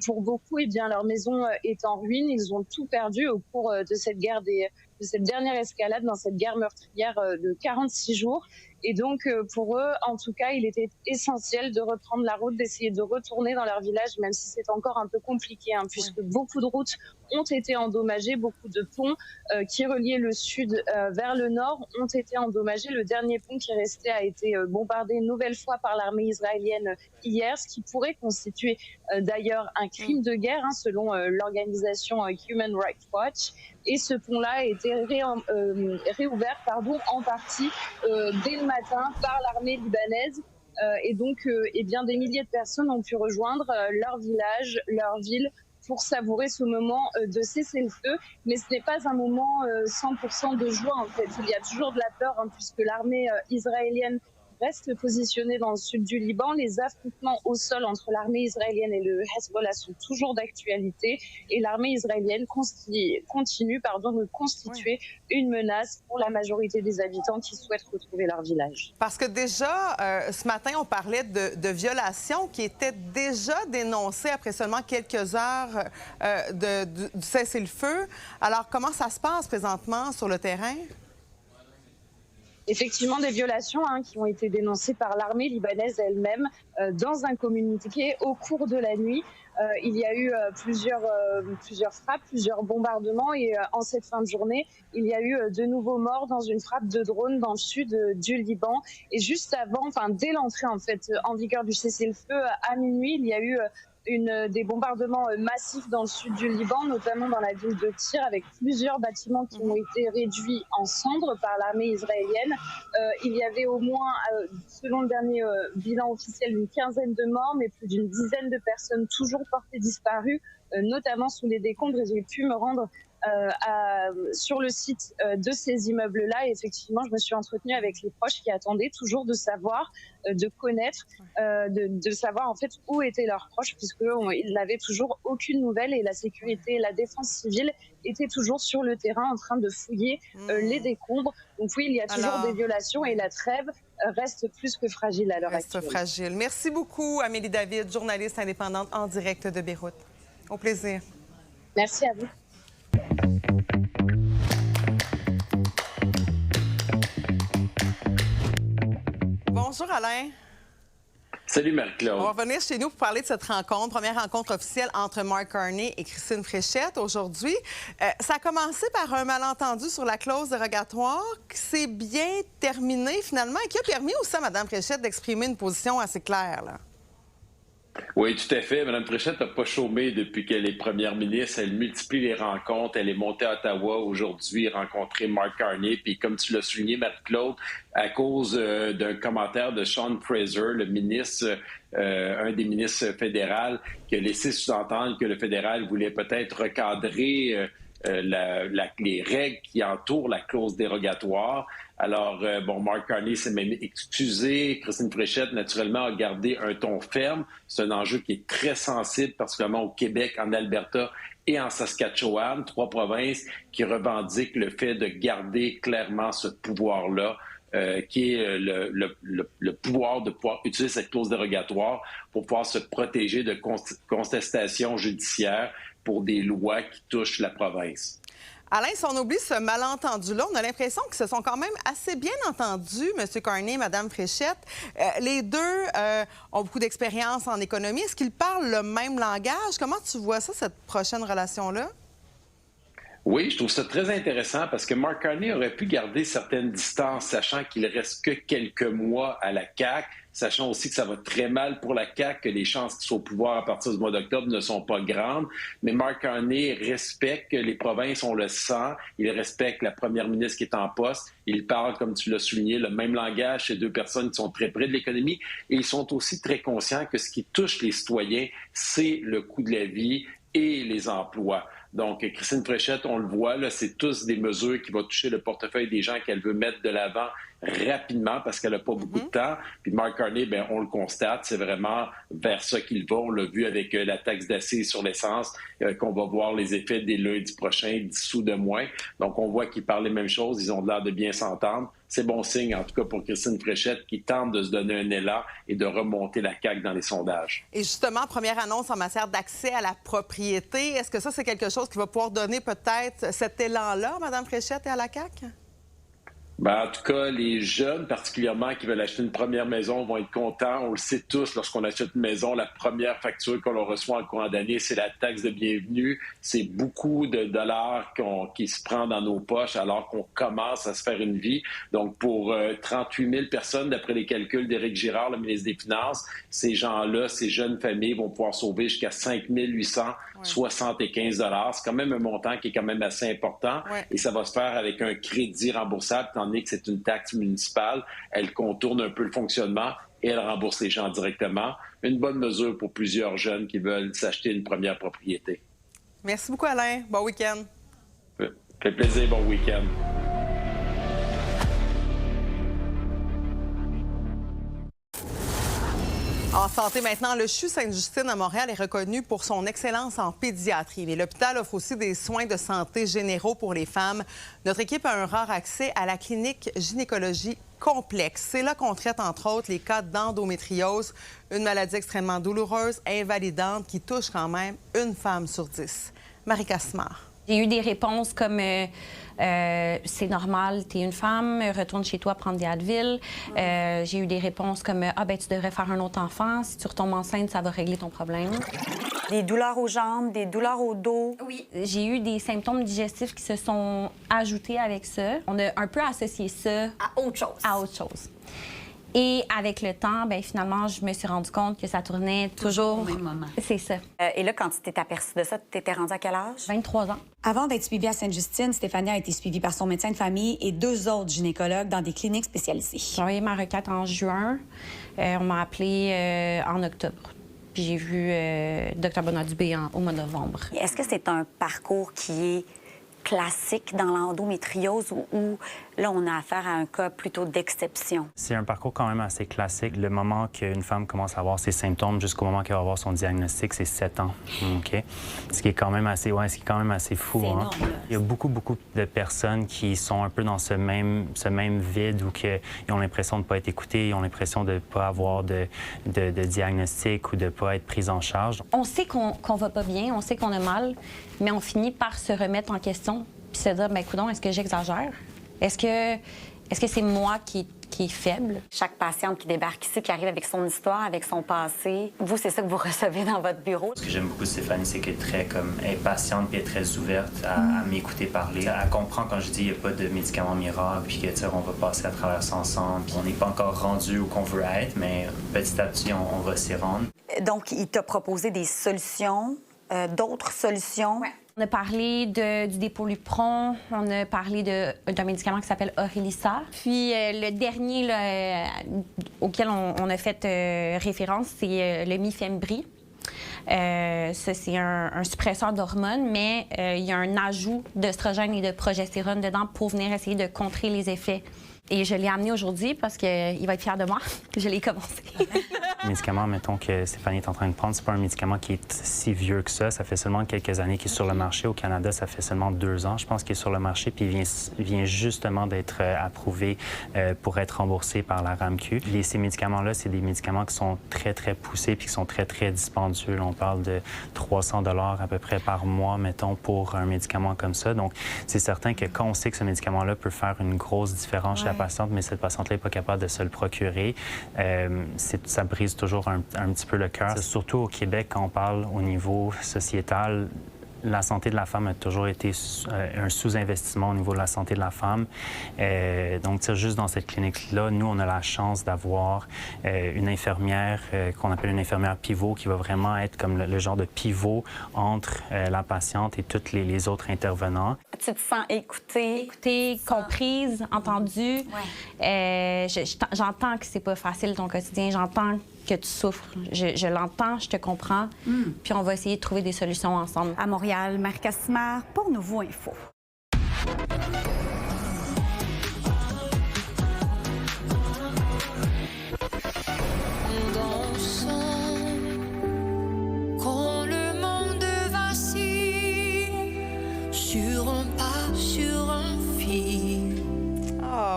Speaker 27: pour beaucoup, leur maison est en ruine. Ils ont tout perdu au cours de cette guerre de cette dernière escalade dans cette guerre meurtrière de 46 jours. Et donc, pour eux, en tout cas, il était essentiel de reprendre la route, d'essayer de retourner dans leur village, même si c'est encore un peu compliqué, puisque beaucoup de routes ont été endommagées, beaucoup de ponts qui reliaient le sud vers le nord ont été endommagés. Le dernier pont qui restait a été bombardé une nouvelle fois par l'armée israélienne hier, ce qui pourrait constituer d'ailleurs un crime de guerre, selon l'organisation Human Rights Watch. Et ce pont-là a été réouvert en partie dès le matin par l'armée libanaise. Et donc, des milliers de personnes ont pu rejoindre leur village, leur ville, pour savourer ce moment de cessez-le-feu. Mais ce n'est pas un moment 100% de joie, en fait. Il y a toujours de la peur, hein, puisque l'armée israélienne reste positionnée dans le sud du Liban. Les affrontements au sol entre l'armée israélienne et le Hezbollah sont toujours d'actualité. Et l'armée israélienne continue de constituer une menace pour la majorité des habitants qui souhaitent retrouver leur village.
Speaker 1: Parce que déjà, ce matin, on parlait de violations qui étaient déjà dénoncées après seulement quelques heures du cessez-le-feu. Alors, comment ça se passe présentement sur le terrain?
Speaker 27: Effectivement, des violations qui ont été dénoncées par l'armée libanaise elle-même dans un communiqué au cours de la nuit. Il y a eu plusieurs frappes, plusieurs bombardements et en cette fin de journée, il y a eu de nouveaux morts dans une frappe de drone dans le sud du Liban. Et juste avant, dès l'entrée en vigueur du cessez-le-feu à minuit, il y a eu des bombardements massifs dans le sud du Liban, notamment dans la ville de Tyr, avec plusieurs bâtiments qui ont été réduits en cendres par l'armée israélienne. Il y avait au moins, selon le dernier bilan officiel, une quinzaine de morts, mais plus d'une dizaine de personnes toujours portées disparues, notamment sous les décombres. Et j'ai pu me rendre sur le site de ces immeubles-là. Et effectivement, je me suis entretenue avec les proches qui attendaient toujours de savoir, de connaître, de savoir en fait où étaient leurs proches, puisqu'ils n'avaient toujours aucune nouvelle et la sécurité et la défense civile étaient toujours sur le terrain en train de fouiller les décombres. Donc oui, il y a toujours des violations et la trêve reste plus que fragile à l'heure actuelle.
Speaker 1: Reste fragile. Merci beaucoup, Amélie David, journaliste indépendante en direct de Beyrouth. Au plaisir.
Speaker 27: Merci à vous.
Speaker 1: Bonjour Alain.
Speaker 2: Salut Marie-Claude.
Speaker 1: On va revenir chez nous pour parler de cette rencontre, première rencontre officielle entre Mark Carney et Christine Fréchette aujourd'hui. Ça a commencé par un malentendu sur la clause dérogatoire qui s'est bien terminé finalement et qui a permis aussi à Mme Fréchette d'exprimer une position assez claire, là.
Speaker 2: Oui, tout à fait. Mme Fréchette n'a pas chômé depuis qu'elle est première ministre. Elle multiplie les rencontres. Elle est montée à Ottawa aujourd'hui, rencontrer Mark Carney. Puis comme tu l'as souligné, Marie-Claude, à cause d'un commentaire de Sean Fraser, le ministre, un des ministres fédéraux, qui a laissé sous-entendre que le fédéral voulait peut-être recadrer les règles qui entourent la clause dérogatoire. Alors, Mark Carney s'est même excusé. Christine Fréchette, naturellement, a gardé un ton ferme. C'est un enjeu qui est très sensible, particulièrement au Québec, en Alberta et en Saskatchewan, 3 provinces qui revendiquent le fait de garder clairement ce pouvoir-là, qui est le pouvoir de pouvoir utiliser cette clause dérogatoire pour pouvoir se protéger de contestations judiciaires pour des lois qui touchent la province.
Speaker 1: Alain, si on oublie ce malentendu-là, on a l'impression qu'ils se sont quand même assez bien entendus, M. Carney et Mme Fréchette. Les deux ont beaucoup d'expérience en économie. Est-ce qu'ils parlent le même langage? Comment tu vois ça, cette prochaine relation-là?
Speaker 2: Oui, je trouve ça très intéressant parce que Mark Carney aurait pu garder certaines distances, sachant qu'il reste que quelques mois à la CAQ, sachant aussi que ça va très mal pour la CAQ, que les chances qu'ils soient au pouvoir à partir du mois d'octobre ne sont pas grandes. Mais Mark Carney respecte les provinces, on le sent. Il respecte la première ministre qui est en poste. Il parle, comme tu l'as souligné, le même langage chez deux personnes qui sont très près de l'économie. Et ils sont aussi très conscients que ce qui touche les citoyens, c'est le coût de la vie et les emplois. Donc, Christine Fréchette, on le voit, là, c'est tous des mesures qui vont toucher le portefeuille des gens qu'elle veut mettre de l'avant rapidement parce qu'elle n'a pas beaucoup de temps. Puis Mark Carney, on le constate, c'est vraiment vers ça qu'il va. On l'a vu avec la taxe d'accise sur l'essence, qu'on va voir les effets dès lundi prochain, 10 sous de moins. Donc, on voit qu'ils parlent les mêmes choses, ils ont l'air de bien s'entendre. C'est bon signe, en tout cas, pour Christine Fréchette, qui tente de se donner un élan et de remonter la CAQ dans les sondages.
Speaker 1: Et justement, première annonce en matière d'accès à la propriété. Est-ce que ça, c'est quelque chose qui va pouvoir donner peut-être cet élan-là à Mme Fréchette et à la CAQ?
Speaker 2: En tout cas, les jeunes, particulièrement, qui veulent acheter une première maison, vont être contents. On le sait tous, lorsqu'on achète une maison, la première facture qu'on reçoit en courant d'année, c'est la taxe de bienvenue. C'est beaucoup de dollars qui se prend dans nos poches alors qu'on commence à se faire une vie. Donc, pour 38 000 personnes, d'après les calculs d'Éric Girard, le ministre des Finances, ces gens-là, ces jeunes familles vont pouvoir sauver jusqu'à 5 875 $. C'est quand même un montant qui est quand même assez important. Ouais. Et ça va se faire avec un crédit remboursable, tandis que c'est une taxe municipale. Elle contourne un peu le fonctionnement et elle rembourse les gens directement. Une bonne mesure pour plusieurs jeunes qui veulent s'acheter une première propriété.
Speaker 1: Merci beaucoup, Alain. Bon week-end.
Speaker 2: Fait plaisir. Bon week-end.
Speaker 1: En santé maintenant, le CHU Sainte-Justine à Montréal est reconnu pour son excellence en pédiatrie. Mais l'hôpital offre aussi des soins de santé généraux pour les femmes. Notre équipe a un rare accès à la clinique gynécologie complexe. C'est là qu'on traite, entre autres, les cas d'endométriose, une maladie extrêmement douloureuse, invalidante, qui touche quand même une femme sur 10. Marie Cassimard.
Speaker 3: J'ai eu des réponses comme c'est normal, t'es une femme, retourne chez toi prendre des Advil. J'ai eu des réponses comme tu devrais faire un autre enfant, si tu retombes enceinte, ça va régler ton problème.
Speaker 5: Des douleurs aux jambes, des douleurs au dos.
Speaker 3: Oui. J'ai eu des symptômes digestifs qui se sont ajoutés avec ça. On a un peu associé ça
Speaker 5: à autre chose.
Speaker 3: Et avec le temps, finalement, je me suis rendu compte que ça tournait toujours
Speaker 5: au même moment.
Speaker 3: C'est ça.
Speaker 5: Et là, quand tu t'es aperçue de ça, tu t'étais rendue à quel âge?
Speaker 3: 23 ans.
Speaker 5: Avant d'être suivie à Sainte-Justine, Stéphanie a été suivie par son médecin de famille et 2 autres gynécologues dans des cliniques spécialisées.
Speaker 3: J'ai envoyé ma requête en juin. On m'a appelée en octobre. Puis j'ai vu Dr Benoît Dubé au mois de novembre.
Speaker 5: Est-ce que c'est un parcours qui est classique dans l'endométriose ou là, on a affaire à un cas plutôt d'exception?
Speaker 6: C'est un parcours quand même assez classique. Le moment qu'une femme commence à avoir ses symptômes jusqu'au moment qu'elle va avoir son diagnostic, c'est 7 ans. OK? Ce qui est quand même assez, fou. Hein? Il y a beaucoup de personnes qui sont un peu dans ce même vide où ils ont l'impression de ne pas être écoutés, ils ont l'impression de ne pas avoir de diagnostic ou de ne pas être pris en charge.
Speaker 3: On sait qu'on va pas bien, on sait qu'on a mal, mais on finit par se remettre en question puis se dire, coudonc, est-ce que j'exagère? Est-ce que c'est moi qui est faible?
Speaker 5: Chaque patiente qui débarque ici, qui arrive avec son histoire, avec son passé, vous, c'est ça que vous recevez dans votre bureau?
Speaker 6: Ce que j'aime beaucoup de Stéphanie, c'est qu'elle est patiente puis elle est très ouverte à m'écouter parler. Elle comprend quand je dis qu'il n'y a pas de médicaments miracles puis on va passer à travers ça ensemble. Puis on n'est pas encore rendu où qu'on veut être, mais petit à petit, on va s'y rendre.
Speaker 5: Donc, il t'a proposé des solutions, d'autres solutions?
Speaker 3: Ouais. On a parlé du dépolupron, on a parlé d'un médicament qui s'appelle Orilissa. Puis le dernier auquel on a fait référence, c'est le Mifembri. Ça, c'est un suppresseur d'hormones, mais il y a un ajout d'œstrogène et de progestérone dedans pour venir essayer de contrer les effets. Et je l'ai amené aujourd'hui parce qu'il va être fier de moi que je l'ai commencé.
Speaker 6: Le médicament, mettons, que Stéphanie est en train de prendre, c'est pas un médicament qui est si vieux que ça. Ça fait seulement quelques années qu'il est sur le marché. Au Canada, ça fait seulement 2 ans, je pense, qu'il est sur le marché. Puis il vient justement d'être approuvé pour être remboursé par la RAMQ. Ces médicaments-là, c'est des médicaments qui sont très, très poussés puis qui sont très, très dispendieux. On parle de 300 $ à peu près par mois, mettons, pour un médicament comme ça. Donc, c'est certain que quand on sait que ce médicament-là peut faire une grosse différence chez la patiente, mais cette patiente-là n'est pas capable de se le procurer, ça brise toujours un petit peu le cœur. Surtout au Québec, quand on parle au niveau sociétal, la santé de la femme a toujours été un sous-investissement au niveau de la santé de la femme. Donc, juste dans cette clinique-là, nous, on a la chance d'avoir une infirmière qu'on appelle une infirmière pivot qui va vraiment être comme le genre de pivot entre la patiente et tous les autres intervenants.
Speaker 5: Tu te sens écoutée?
Speaker 3: Écoutée, comprise, entendue.
Speaker 5: Ouais.
Speaker 3: J'entends que c'est pas facile ton quotidien, j'entends que tu souffres. Je l'entends, je te comprends, puis on va essayer de trouver des solutions ensemble.
Speaker 5: À Montréal, Marie Cassimard pour Nouveau Info.
Speaker 8: Quand le monde vacille sur un pas, sur un fil.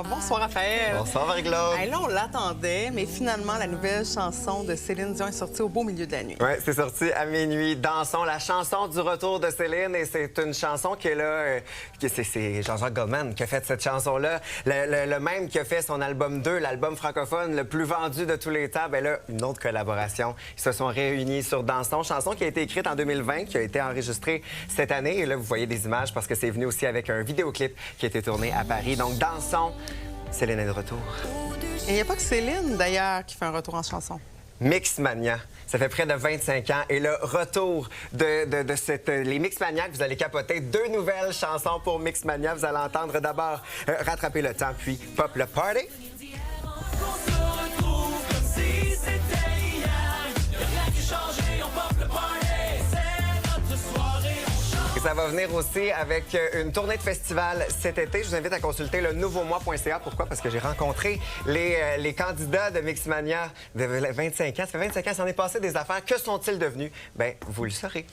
Speaker 1: Bonsoir, Raphaël.
Speaker 9: Bonsoir, Marie-Claude.
Speaker 1: Là, on l'attendait, mais finalement, la nouvelle chanson de Céline Dion est sortie au beau milieu de la nuit.
Speaker 9: Oui, c'est sorti à minuit. Dansons, la chanson du retour de Céline. Et c'est une chanson qui est là... c'est Jean-Jacques Goldman qui a fait cette chanson-là. Le même qui a fait son album 2, l'album francophone le plus vendu de tous les temps. Bien là, une autre collaboration. Ils se sont réunis sur Dansons, chanson qui a été écrite en 2020, qui a été enregistrée cette année. Et là, vous voyez des images parce que c'est venu aussi avec un vidéoclip qui a été tourné à Paris. Donc, Dansons, Céline est de retour.
Speaker 1: Et il n'y a pas que Céline, d'ailleurs, qui fait un retour en chanson.
Speaker 9: Mixmania. Ça fait près de 25 ans. Et le retour de les Mixmaniacs, vous allez capoter 2 nouvelles chansons pour Mixmania. Vous allez entendre d'abord Rattraper le temps, puis Pop le Party. ça va venir aussi avec une tournée de festival cet été. Je vous invite à consulter le nouveaumois.ca. Pourquoi? Parce que j'ai rencontré les candidats de Mixmania de 25 ans. Ça fait 25 ans, ça en est passé des affaires. Que sont-ils devenus? Bien, vous le saurez.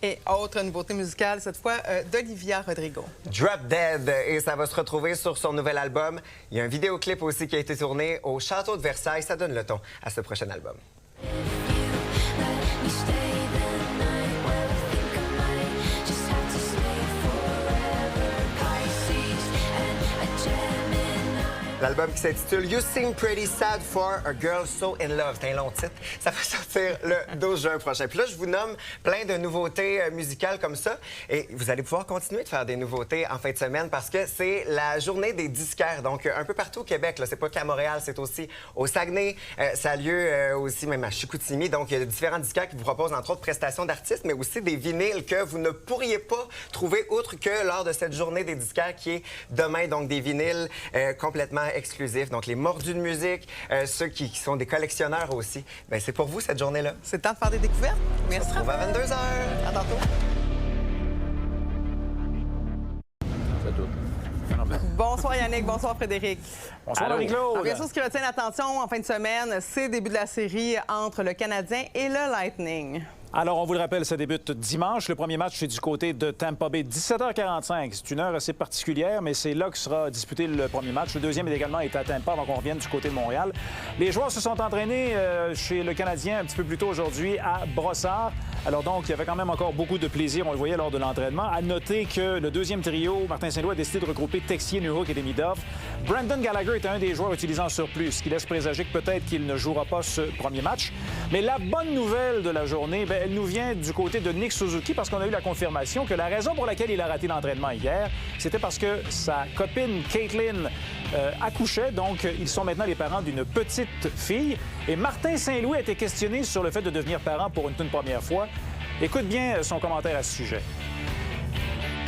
Speaker 1: Et autre nouveauté musicale, cette fois d'Olivia Rodrigo.
Speaker 9: Drop Dead, et ça va se retrouver sur son nouvel album. Il y a un vidéoclip aussi qui a été tourné au Château de Versailles. Ça donne le ton à ce prochain album. L'album qui s'intitule You Seem Pretty Sad for a Girl So in Love. C'est un long titre. Ça va sortir le 12 juin prochain. Puis là, je vous nomme plein de nouveautés musicales comme ça. Et vous allez pouvoir continuer de faire des nouveautés en fin de semaine parce que c'est la journée des disquaires. Donc, un peu partout au Québec. C'est pas qu'à Montréal, c'est aussi au Saguenay. Ça a lieu aussi même à Chicoutimi. Donc, il y a différents disquaires qui vous proposent entre autres prestations d'artistes, mais aussi des vinyles que vous ne pourriez pas trouver autre que lors de cette journée des disquaires qui est demain. Donc, des vinyles complètement exclusifs. Donc, les mordus de musique, ceux qui sont des collectionneurs aussi. Bien, c'est pour vous cette journée-là.
Speaker 1: C'est le temps de faire des découvertes. Merci.
Speaker 9: On se retrouve à 22h.
Speaker 1: À tantôt. Bonsoir Yannick, bonsoir Frédéric.
Speaker 7: Bonsoir Marie-Claude.
Speaker 1: Bien sûr, ce qui retient l'attention en fin de semaine, c'est le début de la série entre le Canadien et le Lightning.
Speaker 7: Alors, on vous le rappelle, ça débute dimanche. Le premier match, c'est du côté de Tampa Bay, 17h45. C'est une heure assez particulière, mais c'est là que sera disputé le premier match. Le deuxième également est à Tampa avant qu'on revienne du côté de Montréal. Les joueurs se sont entraînés chez le Canadien un petit peu plus tôt aujourd'hui à Brossard. Alors donc, il y avait quand même encore beaucoup de plaisir, on le voyait lors de l'entraînement. À noter que le deuxième trio, Martin Saint-Louis a décidé de regrouper Texier, Newhook et Demidov. Brandon Gallagher est un des joueurs utilisés en surplus, ce qui laisse présager que peut-être qu'il ne jouera pas ce premier match. Mais la bonne nouvelle de la journée, bien, elle nous vient du côté de Nick Suzuki parce qu'on a eu la confirmation que la raison pour laquelle il a raté l'entraînement hier, c'était parce que sa copine Caitlin accouchait. Donc, ils sont maintenant les parents d'une petite fille. Et Martin Saint-Louis a été questionné sur le fait de devenir parent pour une toute première fois. Écoute bien son commentaire à ce sujet.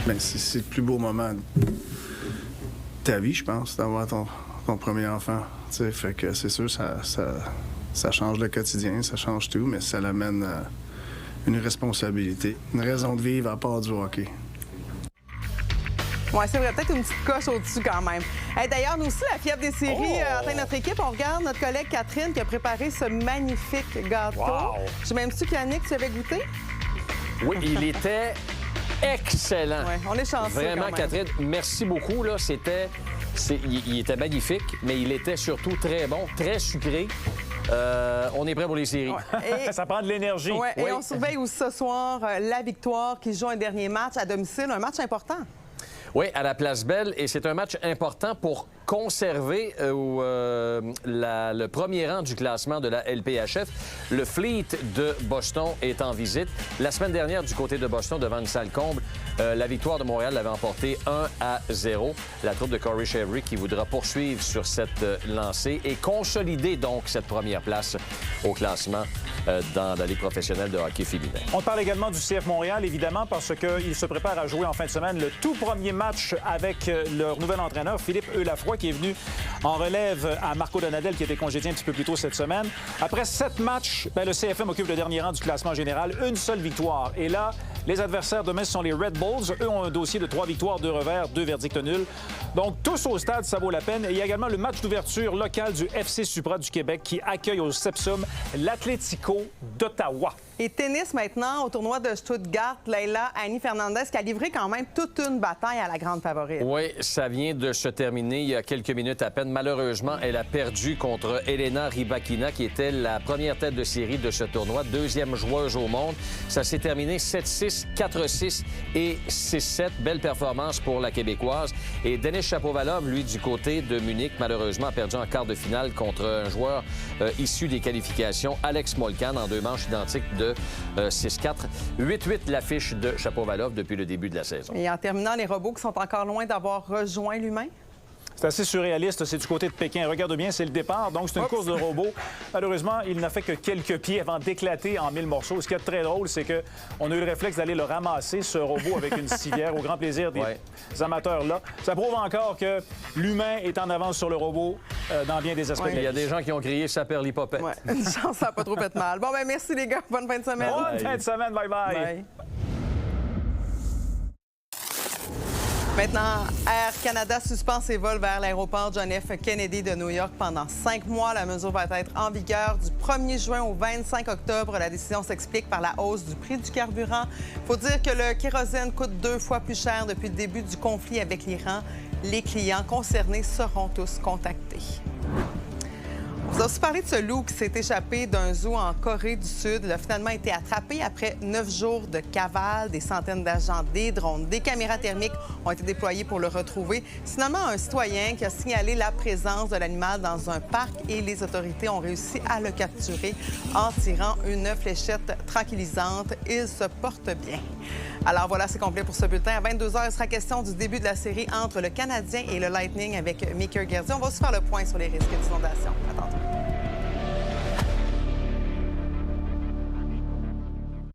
Speaker 10: Bien, c'est le plus beau moment de ta vie, je pense, d'avoir ton premier enfant. T'sais, fait que c'est sûr, ça change le quotidien, ça change tout, mais ça l'amène une responsabilité, une raison de vivre à part du hockey.
Speaker 1: Oui, c'est vrai, peut-être une petite coche au-dessus quand même. Hey, d'ailleurs, nous aussi, la fièvre des séries atteint notre équipe. On regarde notre collègue Catherine qui a préparé ce magnifique gâteau. Wow. Je sais même si Yannick, tu avais goûté?
Speaker 11: Oui, il était excellent.
Speaker 1: Ouais, on est chanceux.
Speaker 11: Vraiment, Catherine, merci beaucoup. Là, il était magnifique, mais il était surtout très bon, très sucré. On est prêt pour les séries.
Speaker 1: Ouais.
Speaker 7: Ça prend de l'énergie.
Speaker 1: Ouais,
Speaker 11: oui.
Speaker 1: Et on surveille aussi ce soir la Victoire qui joue un dernier match à domicile, un match important.
Speaker 11: Oui, à la Place Belle. Et c'est un match important pour conserver le premier rang du classement de la LPHF. Le Fleet de Boston est en visite. La semaine dernière, du côté de Boston, devant une salle comble, la Victoire de Montréal l'avait emporté 1-0. La troupe de Corey Chevry qui voudra poursuivre sur cette lancée et consolider donc cette première place au classement dans la Ligue professionnelle de hockey féminin.
Speaker 7: On parle également du CF Montréal, évidemment, parce qu'ils se préparent à jouer en fin de semaine le tout premier match avec leur nouvel entraîneur, Philippe Eulafroy, qui est venu en relève à Marco Donadel, qui était congédié un petit peu plus tôt cette semaine. Après 7 matchs, le CFM occupe le dernier rang du classement général. Une seule victoire. Et là, les adversaires demain, ce sont les Red Bulls. Eux ont un dossier de 3 victoires, 2 revers, 2 verdicts nuls. Donc, tous au stade, ça vaut la peine. Et il y a également le match d'ouverture local du FC Supra du Québec qui accueille au Sepsum l'Atlético d'Ottawa.
Speaker 1: Et tennis maintenant, au tournoi de Stuttgart, Leila Annie Fernandez qui a livré quand même toute une bataille à la grande favorite.
Speaker 11: Oui, ça vient de se terminer il y a quelques minutes à peine. Malheureusement, elle a perdu contre Elena Rybakina, qui était la première tête de série de ce tournoi, deuxième joueuse au monde. Ça s'est terminé 7-6, 4-6 et 6-7. Belle performance pour la Québécoise. Et Denis Shapovalov, lui, du côté de Munich, malheureusement, a perdu en quart de finale contre un joueur issu des qualifications, Alex Molcan, en 2 manches identiques de 6-4. 8-8 l'affiche de Shapovalov depuis le début de la saison.
Speaker 1: Et en terminant, les robots qui sont encore loin d'avoir rejoint l'humain?
Speaker 7: C'est assez surréaliste, c'est du côté de Pékin. Regarde bien, c'est le départ, donc c'est une course de robots. Malheureusement, il n'a fait que quelques pieds avant d'éclater en 1000 morceaux. Ce qui est très drôle, c'est qu'on a eu le réflexe d'aller le ramasser, ce robot, avec une civière, au grand plaisir des amateurs-là. Ça prouve encore que l'humain est en avance sur le robot dans bien des aspects.
Speaker 11: Il y a des gens qui ont crié « ça perd l'hypopète ».
Speaker 1: Ouais. Une chance, ça n'a pas trop fait mal. Bon, ben merci les gars, bonne fin de semaine.
Speaker 7: Bonne fin de semaine, bye-bye.
Speaker 1: Maintenant, Air Canada suspend ses vols vers l'aéroport John F. Kennedy de New York pendant 5 mois. La mesure va être en vigueur du 1er juin au 25 octobre. La décision s'explique par la hausse du prix du carburant. Il faut dire que le kérosène coûte 2 fois plus cher depuis le début du conflit avec l'Iran. Les clients concernés seront tous contactés. On vous a aussi parlé de ce loup qui s'est échappé d'un zoo en Corée du Sud. Il a finalement été attrapé après 9 jours de cavale. Des centaines d'agents, des drones, des caméras thermiques ont été déployés pour le retrouver. C'est finalement un citoyen qui a signalé la présence de l'animal dans un parc et les autorités ont réussi à le capturer en tirant une fléchette tranquillisante. Il se porte bien. Alors voilà, c'est complet pour ce bulletin. À 22h, il sera question du début de la série entre le Canadien et le Lightning avec Maker Gerdie. On va aussi faire le point sur les risques d'inondation. À tantôt.